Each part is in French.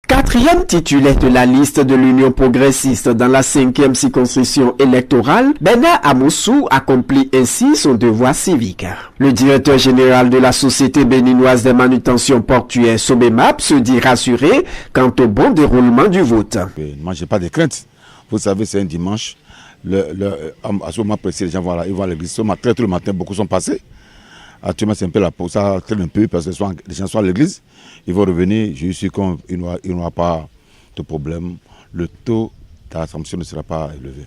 Quatrième titulaire de la liste de l'Union progressiste dans la 5e circonscription électorale, Bernard Amoussou accomplit ainsi son devoir civique. Le directeur général de la Société béninoise de manutention portuaire Sobemap se dit rassuré quant au bon déroulement du vote. Moi, j'ai pas de crainte. Vous savez, c'est un dimanche. À ce moment précis, les gens vont à l'église. Très tôt le matin, beaucoup sont passés. Actuellement, c'est un peu la pause, ça traîne un peu parce que les gens sont à l'église. Ils vont revenir, je suis qu'il n'y aura pas de problème. Le taux d'abstention ne sera pas élevé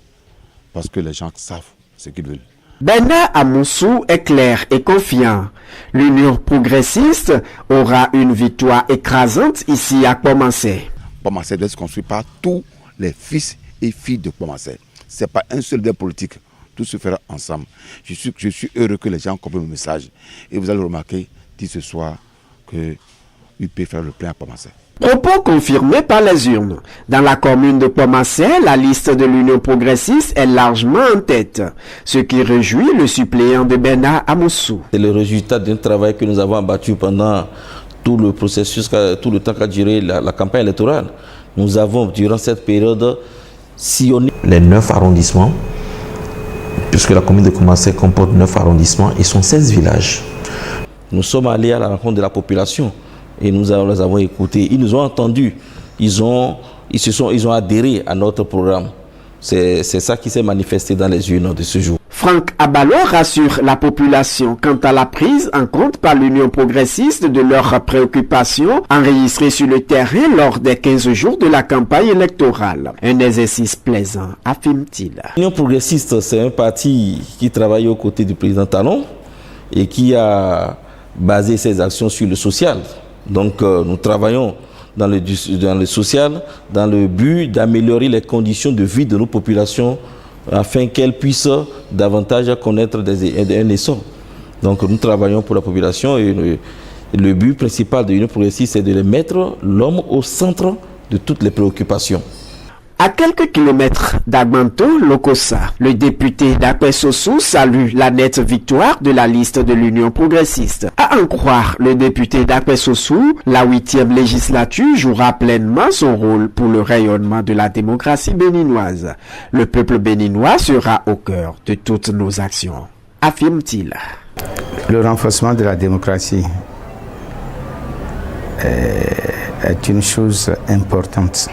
parce que les gens savent ce qu'ils veulent. Bernard Amoussou est clair et confiant. L'Union progressiste aura une victoire écrasante ici à Pomancé. Pomancé doit se construire par tous les fils et filles de Pomancé. Ce n'est pas un seul des politiques. Tout se fera ensemble. Je suis heureux que les gens comprennent le message. Et vous allez remarquer, dit ce soir, que UP faire le plein à Pomancé. Propos confirmés par les urnes. Dans la commune de Pomancé, la liste de l'Union progressiste est largement en tête, ce qui réjouit le suppléant de Bernard Amoussou. C'est le résultat d'un travail que nous avons abattu pendant tout le processus, tout le temps qu'a duré la campagne électorale. Nous avons, durant cette période, sillonné les 9 arrondissements, puisque la commune de Pomancé comporte 9 arrondissements et son 16 villages. Nous sommes allés à la rencontre de la population et nous les avons écoutés. Ils nous ont entendus. Ils ont adhéré à notre programme. C'est ça qui s'est manifesté dans les urnes de ce jour. Franck Abalo rassure la population quant à la prise en compte par l'Union progressiste de leurs préoccupations enregistrées sur le terrain lors des 15 jours de la campagne électorale. Un exercice plaisant, affirme-t-il. L'Union progressiste, c'est un parti qui travaille aux côtés du président Talon et qui a basé ses actions sur le social. Donc nous travaillons dans le social, dans le but d'améliorer les conditions de vie de nos populations afin qu'elles puissent davantage connaître un essor. Donc nous travaillons pour la population et le but principal de l'Union progressiste, c'est de mettre l'homme au centre de toutes les préoccupations. À quelques kilomètres d'Agbanto, Lokossa, le député d'Akpesossou salue la nette victoire de la liste de l'Union progressiste. À en croire le député d'Akpesossou, la 8e législature jouera pleinement son rôle pour le rayonnement de la démocratie béninoise. Le peuple béninois sera au cœur de toutes nos actions, affirme-t-il. Le renforcement de la démocratie est une chose importante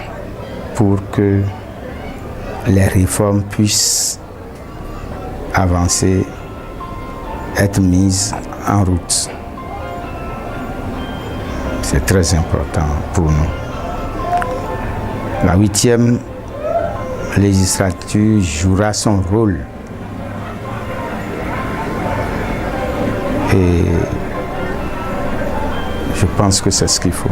pour que les réformes puissent avancer, être mises en route. C'est très important pour nous. La 8e législature jouera son rôle. Et je pense que c'est ce qu'il faut.